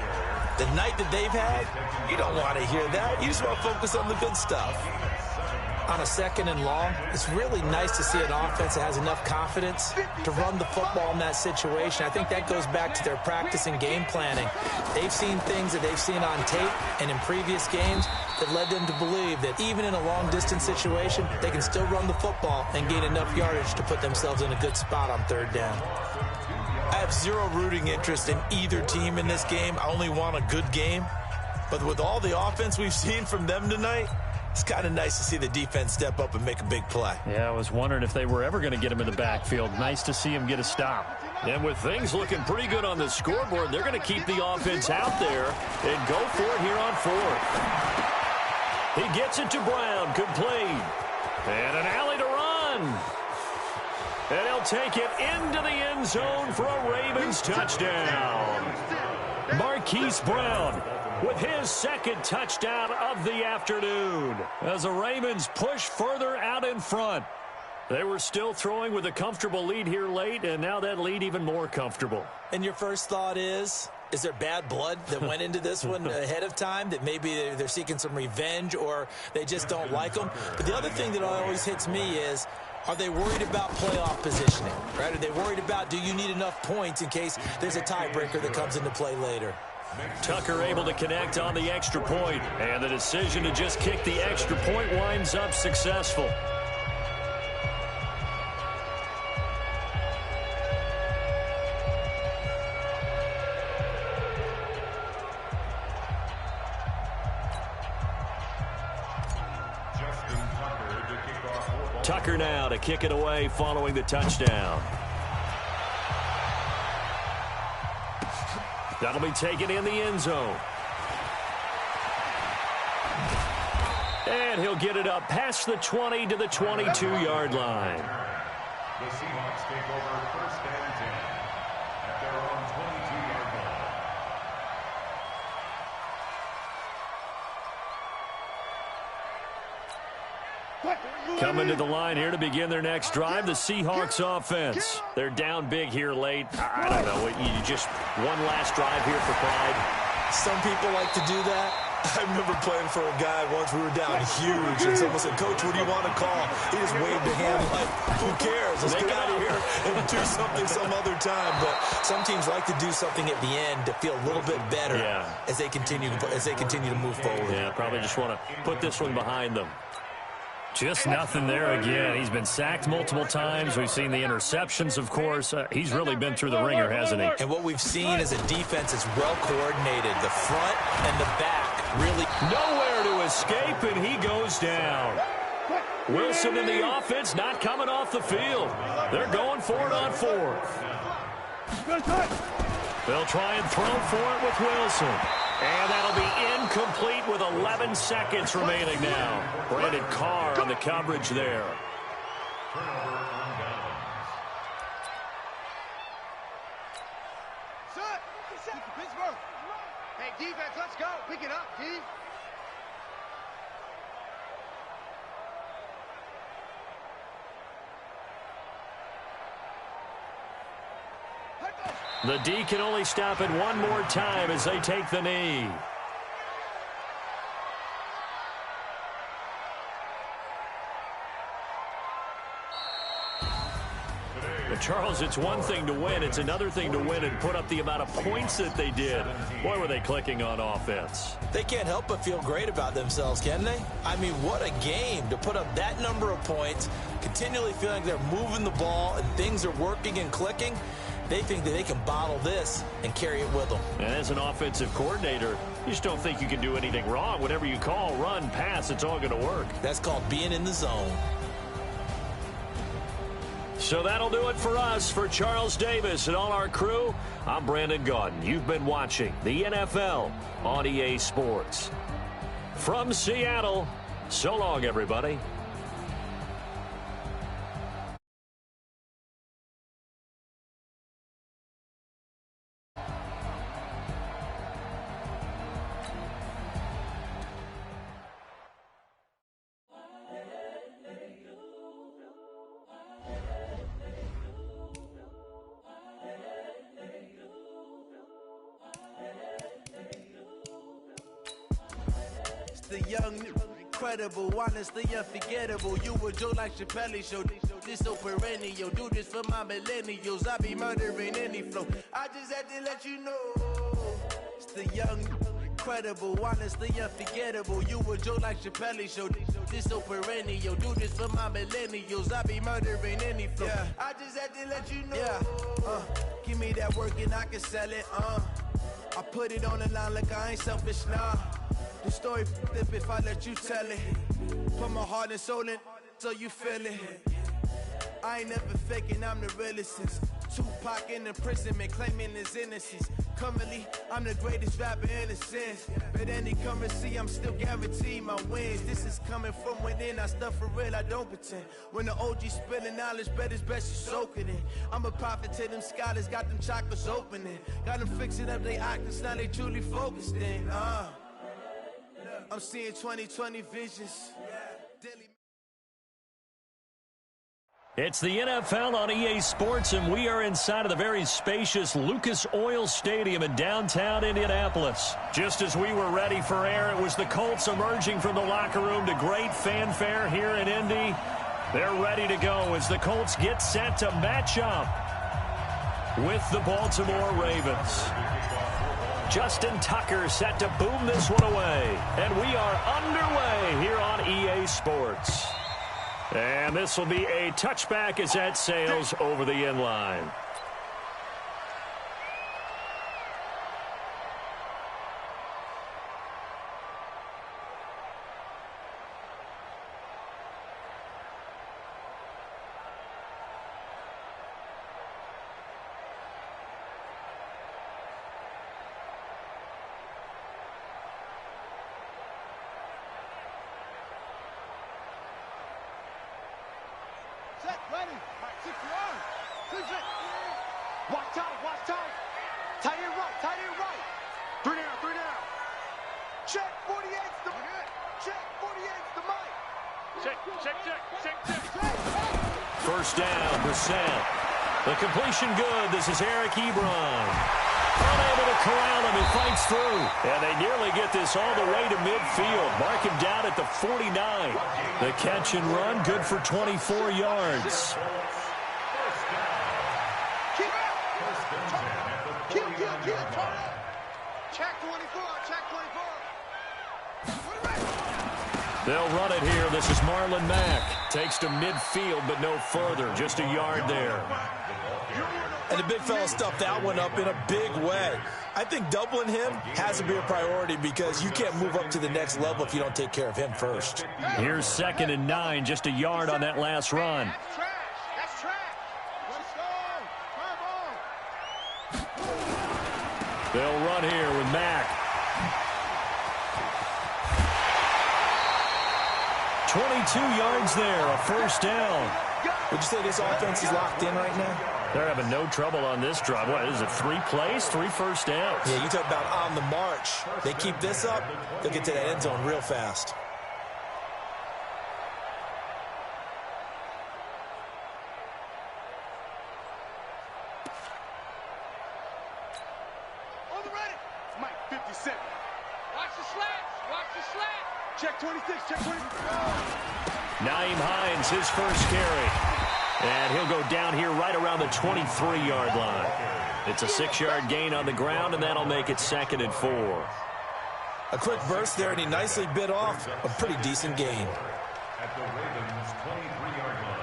the night that they've had, you don't want to hear that. You just want to focus on the good stuff. On a 2nd and long, it's really nice to see an offense that has enough confidence to run the football in that situation. I think that goes back to their practice and game planning. They've seen things that they've seen on tape and in previous games that led them to believe that even in a long-distance situation, they can still run the football and gain enough yardage to put themselves in a good spot on 3rd down. I have zero rooting interest in either team in this game. I only want a good game. But with all the offense we've seen from them tonight, it's kind of nice to see the defense step up and make a big play. Yeah, I was wondering if they were ever going to get him in the backfield. Nice to see him get a stop. And with things looking pretty good on the scoreboard, they're going to keep the offense out there and go for it here on 4th. He gets it to Brown, complete. And an alley to run. And he'll take it into the end zone for a Ravens touchdown. Marquise Brown with his 2nd touchdown of the afternoon as the Ravens push further out in front. They were still throwing with a comfortable lead here late, and now that lead even more comfortable. And your first thought is there bad blood that went into this one ahead of time, that maybe they're seeking some revenge or they just don't like them? But the other thing that always hits me is, are they worried about playoff positioning? Right? Are they worried about, do you need enough points in case there's a tiebreaker that comes into play later? Tucker able to connect on the extra point, and the decision to just kick the extra point winds up successful. Tucker now to kick it away following the touchdown. That'll be taken in the end zone. And he'll get it up past the 20 to the 22-yard line. The Seahawks take over 1st and 10 at their own 22-yard line. Coming to the line here to begin their next drive, the Seahawks offense. They're down big here late. I don't know. You just one last drive here for pride. Some people like to do that. I remember playing for a guy once. We were down huge, and someone said, "Coach, what do you want to call?" He just waved a hand like, "Who cares? Let's get out of here and do something some other time." But some teams like to do something at the end to feel a little bit better as they continue to move forward. Yeah, probably just want to put this one behind them. Just nothing there again. He's been sacked multiple times. We've seen the interceptions, of course. He's really been through the ringer, hasn't he? And what we've seen is a defense that's well coordinated. The front and the back really nowhere to escape, and he goes down. Wilson in the offense not coming off the field. They're going for it on fourth. They'll try and throw for it with Wilson. And that'll be incomplete with 11 seconds remaining now. Brandon Carr on the coverage there. Turnover on downs. Set. Pittsburgh. Hey, defense, let's go. Pick it up, D. The D can only stop it one more time as they take the knee. But Charles, it's one thing to win. It's another thing to win and put up the amount of points that they did. Boy, were they clicking on offense. They can't help but feel great about themselves, can they? I mean, what a game to put up that number of points, continually feeling they're moving the ball and things are working and clicking. They think that they can bottle this and carry it with them. And as an offensive coordinator, you just don't think you can do anything wrong. Whatever you call, run, pass, it's all going to work. That's called being in the zone. So that'll do it for us. For Charles Davis and all our crew, I'm Brandon Gaudin. You've been watching the NFL on EA Sports. From Seattle, so long, everybody. The young, incredible, honestly unforgettable. You a Joe like Chappelle show. This so perennial. Do this for my millennials. I be murdering any flow. I just had to let you know. It's the young, incredible, honestly unforgettable. You a Joe like Chappelle show. This so perennial. Do this for my millennials. I be murdering any flow. Yeah. I just had to let you know. Yeah. Give me that work and I can sell it. I put it on the line like I ain't selfish, nah. The story flip if I let you tell it. Put my heart and soul in so you feel it. I ain't never faking, I'm the realest since Tupac in imprisonment, claiming his innocence. Currently, I'm the greatest rapper in a sense. But any currency, I'm still guaranteed my wins. This is coming from within, I stuff for real, I don't pretend. When the OG spilling knowledge, bet it's best you soak it in. I'm a prophet to them scholars, got them chakras opening. Got them fixing up they octaves, now they truly focused in. I'm seeing 2020 visions. It's the NFL on EA Sports, and we are inside of the very spacious Lucas Oil Stadium in downtown Indianapolis. Just as we were ready for air, it was the Colts emerging from the locker room to great fanfare here in Indy. They're ready to go as the Colts get set to match up with the Baltimore Ravens. Justin Tucker set to boom this one away. And we are underway here on EA Sports. And this will be a touchback as that sails over the end line. Ready. All right, 6 1. 6 it. Watch out, watch out. Tight end right. 3 down. Check 48's the mic. Check 48's the mic. Check. First down, Brissett. The completion good. This is Eric Ebron. Unable to corral him. He fights through. And they nearly get this all the way to midfield. Mark him down at the 49. The catch and run, good for 24 yards. Kill. Check 24. They'll run it here. This is Marlon Mack. Takes to midfield, but no further. Just a yard there. And the big fella stuffed that one up in a big way. I think doubling him has to be a priority because you can't move up to the next level if you don't take care of him first. Here's 2nd and 9, just a yard on that last run. That's trash. That's trash. Let's go. Come on. They'll run here with Mack. 22 yards there, a first down. Would you say this offense is locked in right now? They're having no trouble on this drive. What is it, 3 plays, 3 first downs? Yeah, you talk about on the march. They keep this up, they'll get to that end zone real fast. On the ready. Mike, 57. Watch the slats. Watch the slats. Check 26. Check 26. Naeem Hines, his first carry. And he'll go down here right around the 23-yard line. It's a 6-yard gain on the ground, and that'll make it 2nd and 4. A quick burst there, and he nicely bit off a pretty decent gain. At the Ravens' 23-yard line.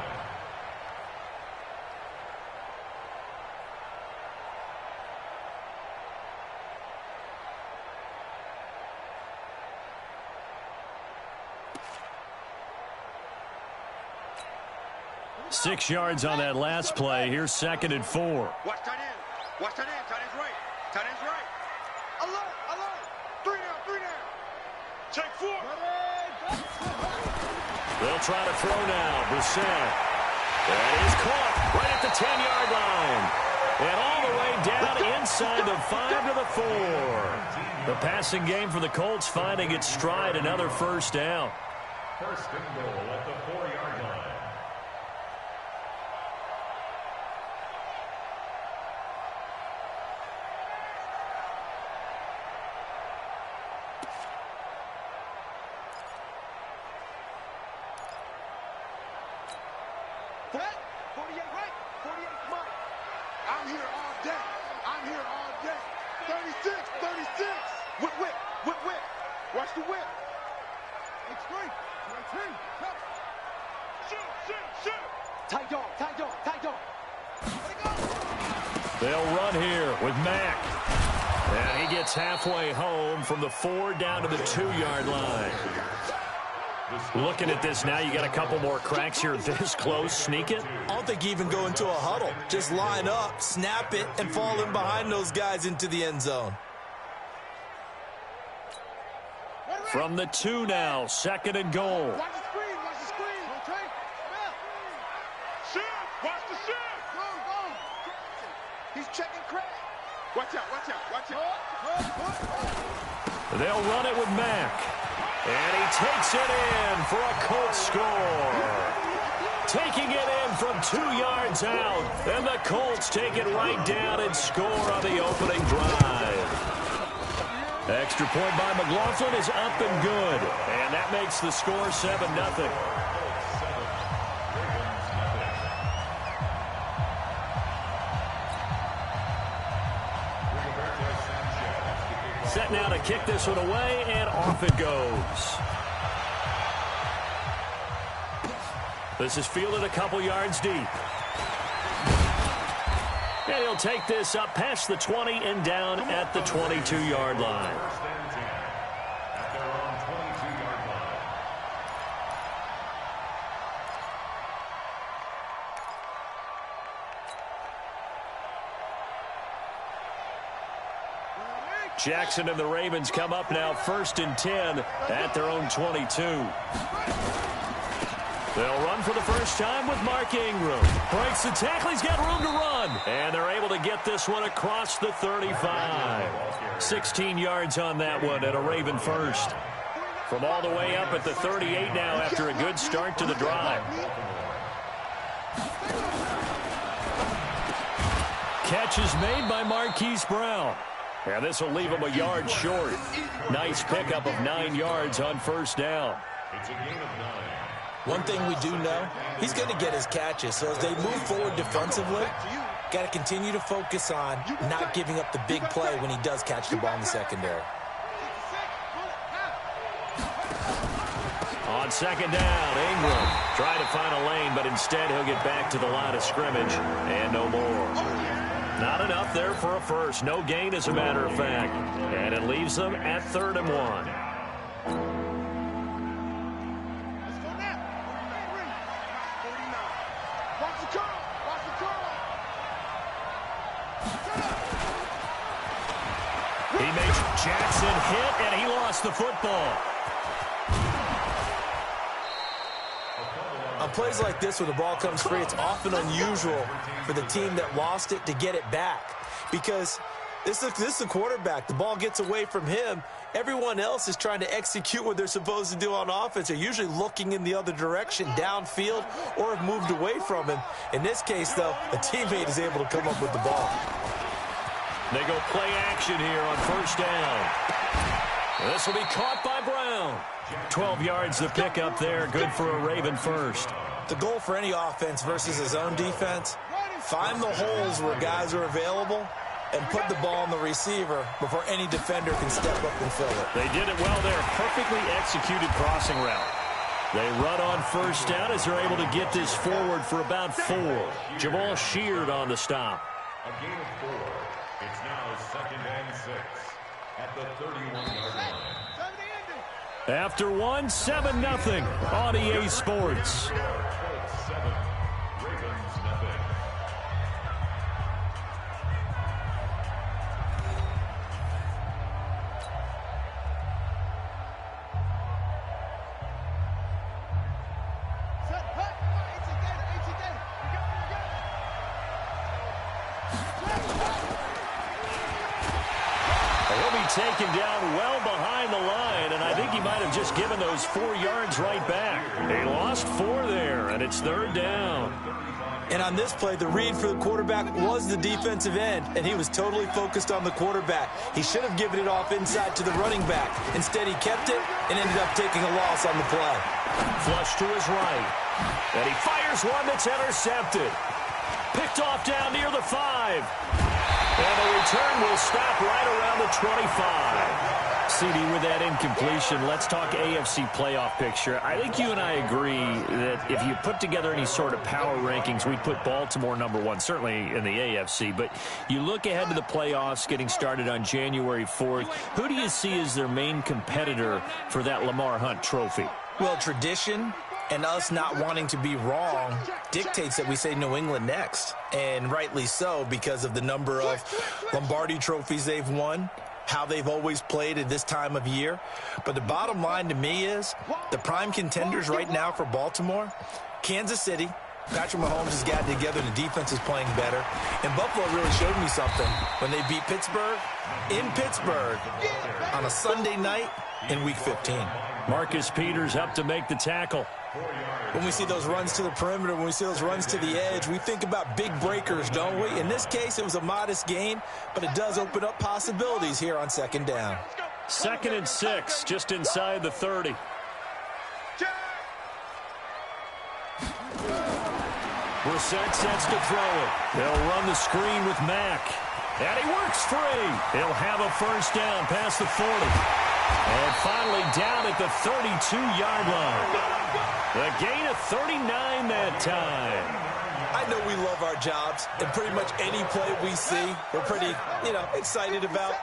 Six yards on that last play. Here's 2nd and 4. Watch tight end. Watch tight end. Tight end's right. Tight end's right. Alert. Alert. 3 down. 3 down. Check 4. They'll try to throw now. Brissett. That is caught right at the 10-yard line. And all the way down inside the 5 to the 4. The passing game for the Colts finding its stride. Another first down. First and goal at the 4-yard line. Threat. 48 right. 48 Mike. I'm here all day. I'm here all day. 36. 36. Whip, whip. Whip, whip. Watch the whip. Extreme. 19. Shoot, shoot, shoot. Tight dog, tight dog, tight dog. They'll run here with Mack. And he gets halfway home from the 4 down to the 2-yard line. Looking at this now, you got a couple more cracks here this close. Sneak it. I don't think you even go into a huddle. Just line up, snap it, and fall in behind those guys into the end zone. From the 2 now, 2nd and goal. Watch the screen, watch the screen. Okay. Shoot, watch the shoot. Go, go. He's checking crack. Watch out, watch out, watch out. They'll run it with Mack. And he takes it in for a Colts score. Taking it in from 2 yards out. And the Colts take it right down and score on the opening drive. Extra point by McLaughlin is up and good. And that makes the score 7-0. Set now to kick this one away, and off it goes. This is fielded a couple yards deep. And he'll take this up past the 20 and down at the 22-yard line. First and 10 at their own 22-yard line. Jackson and the Ravens come up now 1st and 10 at their own 22. They'll run for the first time with Mark Ingram. Breaks the tackle. He's got room to run. And they're able to get this one across the 35. 16 yards on that one and a Raven first. From all the way up at the 38 now after a good start to the drive. Catch is made by Marquise Brown. And this will leave him a yard short. Nice pickup of 9 yards on first down. It's a gain of 9. One thing we do know, he's going to get his catches. So as they move forward defensively, got to continue to focus on not giving up the big play when he does catch the ball in the secondary. On On second down, Ingram trying to find a lane, but instead he'll get back to the line of scrimmage and no more. Not enough there for a first. No gain, as a matter of fact. And it leaves them at 3rd and 1. He makes Jackson hit, and he lost the football. On plays like this, when the ball comes free, it's often unusual for the team that lost it to get it back. Because this is the quarterback. The ball gets away from him. Everyone else is trying to execute what they're supposed to do on offense. They're usually looking in the other direction, downfield, or have moved away from him. In this case, though, a teammate is able to come up with the ball. They go play action here on 1st down. This will be caught by Brown. 12 yards to pick up there. Good for a Raven first. The goal for any offense versus his own defense, find the holes where guys are available and put the ball on the receiver before any defender can step up and fill it. They did it well there. Perfectly executed crossing route. They run on 1st down as they're able to get this forward for about 4. Jamal Sheard on the stop. A gain of 4. It's now 2nd and 6 at the 31-yard line. After 1, 7-0 on EA Sports. 7, Ravens nothing. Taken down well behind the line, and I think he might have just given those 4 yards right back. They lost 4 there, and it's 3rd down. And on this play, the read for the quarterback was the defensive end, and he was totally focused on the quarterback. He should have given it off inside to the running back. Instead, he kept it and ended up taking a loss on the play. Flush to his right, and he fires one that's intercepted. Picked off down near the 5. And the return will stop right around the 25. CD, with that incompletion, let's talk AFC playoff picture. I think you and I agree that if you put together any sort of power rankings, we'd put Baltimore #1, certainly in the AFC. But you look ahead to the playoffs getting started on January 4th. Who do you see as their main competitor for that Lamar Hunt trophy? Well, tradition and us not wanting to be wrong dictates that we say New England next. And rightly so, because of the number of Lombardi trophies they've won, how they've always played at this time of year. But the bottom line to me is the prime contenders right now for Baltimore, Kansas City. Patrick Mahomes has gotten together. The defense is playing better. And Buffalo really showed me something when they beat Pittsburgh in Pittsburgh on a Sunday night in Week 15. Marcus Peters up to make the tackle. When we see those runs to the perimeter, when we see those runs to the edge, we think about big breakers, don't we? In this case, it was a modest gain, but it does open up possibilities here on 2nd down. 2nd and 6, just inside the 30. Brissett sets to throw it. They'll run the screen with Mack. And he works free. He'll have a 1st down past the 40. And finally down at the 32-yard line. The gain of 39 that time. I know we love our jobs, and pretty much any play we see, we're pretty, excited about.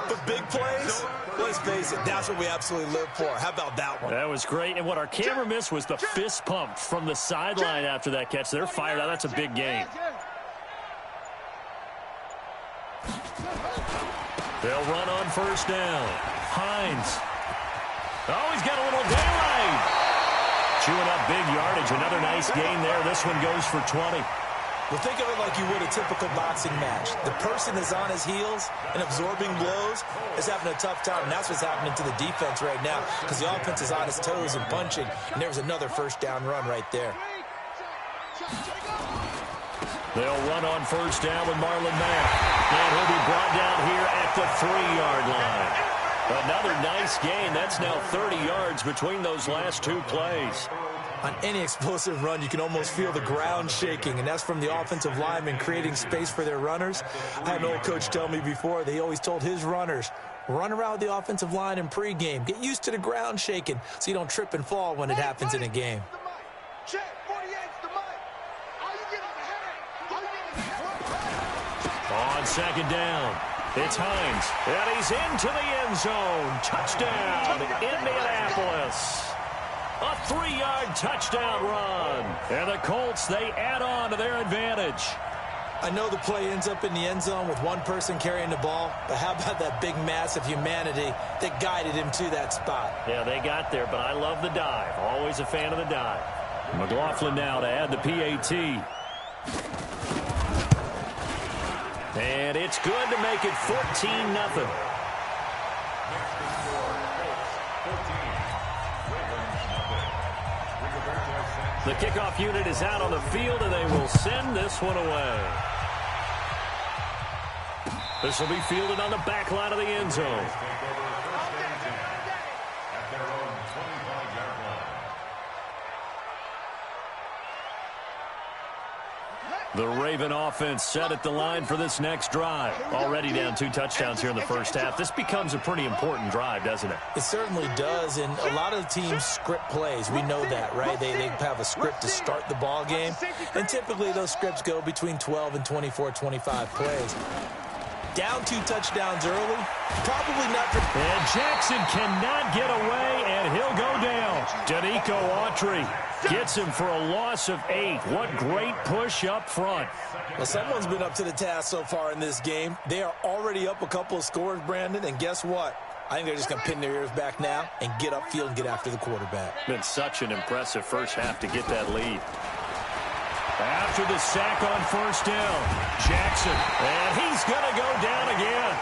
But big plays, let's face it, that's what we absolutely live for. How about that one? That was great. And what our camera missed was the fist pump from the sideline after that catch. They're fired out. That's a big gain. They'll run on 1st down. Hines. Oh, he's got a little daylight. Chewing up big yardage. Another nice gain there. This one goes for 20. Well, think of it like you would a typical boxing match. The person is on his heels and absorbing blows is having a tough time. And that's what's happening to the defense right now because the offense is on his toes and punching. And there's another 1st down run right there. They'll run on 1st down with Marlon Mack. And he'll be brought down here at the 3-yard line. Another nice gain. That's now 30 yards between those last 2 plays. On any explosive run, you can almost feel the ground shaking, and that's from the offensive linemen creating space for their runners. I had an old coach tell me before that he always told his runners, Run around the offensive line in pregame. Get used to the ground shaking so you don't trip and fall when it happens in a game. Check, 48's the mic. How you get On second down, it's Hines, and he's into the end zone. Touchdown, Indianapolis. A 3-yard touchdown run. And the Colts, they add on to their advantage. I know the play ends up in the end zone with one person carrying the ball, but how about that big mass of humanity that guided him to that spot? Yeah, they got there, but I love the dive. Always a fan of the dive. McLaughlin now to add the PAT. And it's good to make it 14-0. The kickoff unit is out on the field, and they will send this one away. This will be fielded on the back line of the end zone. The Raven offense set at the line for this next drive. Already down 2 touchdowns here in the first half. This becomes a pretty important drive, doesn't it? It certainly does, and a lot of the teams script plays. We know that, right? They have a script to start the ball game, and typically those scripts go between 12 and 24, 25 plays. Down 2 touchdowns early, probably not. And Jackson cannot get away, and he'll go down. Danico Autry gets him for a loss of 8. What great push up front. Well, someone's been up to the task so far in this game. They are already up a couple of scores, Brandon, and guess what? I think they're just going to pin their ears back now and get upfield and get after the quarterback. Been such an impressive first half to get that lead. After the sack on first down, Jackson, and he's going to go down again.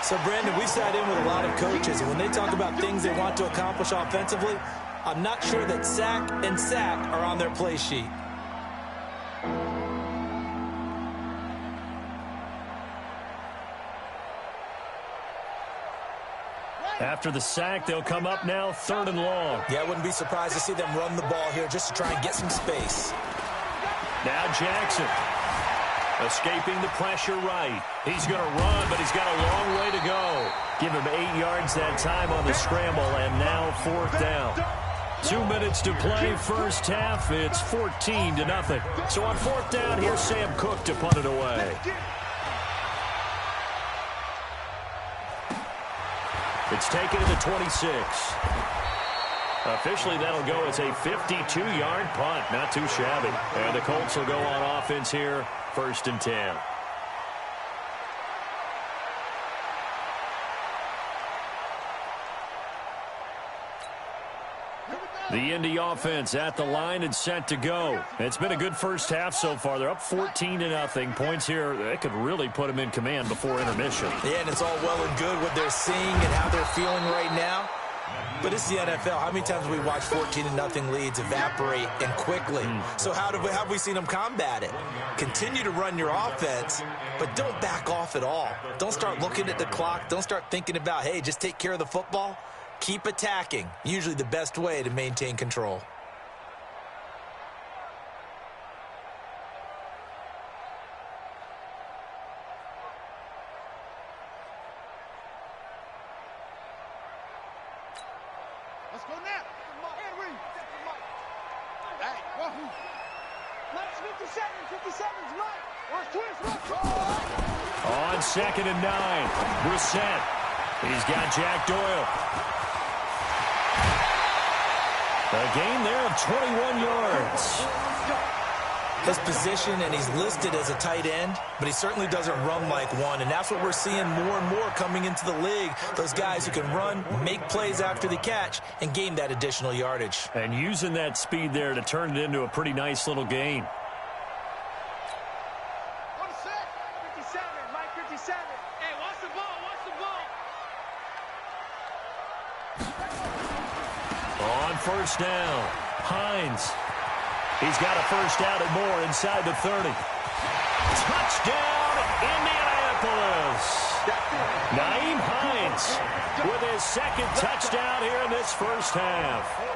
So, Brandon, we sat in with a lot of coaches, and when they talk about things they want to accomplish offensively, I'm not sure that sack and sack are on their play sheet. After the sack, they'll come up now 3rd and long. Yeah, I wouldn't be surprised to see them run the ball here just to try and get some space. Now Jackson escaping the pressure right. He's going to run, but he's got a long way to go. Give him 8 yards that time on the scramble, and now 4th down. 2 minutes to play first half. It's 14-0. So on 4th down, here's Sam Cook to punt it away. It's taken to the 26. Officially, that'll go as a 52-yard punt. Not too shabby. And the Colts will go on offense here, 1st and 10. The Indy offense at the line and set to go. It's been a good first half so far. They're up 14-0. Points here, they could really put them in command before intermission. Yeah, and it's all well and good what they're seeing and how they're feeling right now. But it's the NFL. How many times have we watched 14-0 leads evaporate and quickly? So how have we seen them combat it? Continue to run your offense, but don't back off at all. Don't start looking at the clock. Don't start thinking about, hey, just take care of the football. Keep attacking. Usually the best way to maintain control. Let's go now. Hey, wahoo. Mike's 57's Mike. Where's twist? On 2nd and 9, Brissett. He's got Jack Doyle. A gain there of 21 yards. His position, and he's listed as a tight end, but he certainly doesn't run like one, and that's what we're seeing more and more coming into the league. Those guys who can run, make plays after the catch, and gain that additional yardage. And using that speed there to turn it into a pretty nice little gain. On the set. 57, Mike 57. Hey, watch the ball, watch the ball. On first down, Hines. He's got a first down and more inside the 30. Touchdown, Indianapolis. Nyheim Hines with his 2nd touchdown here in this first half.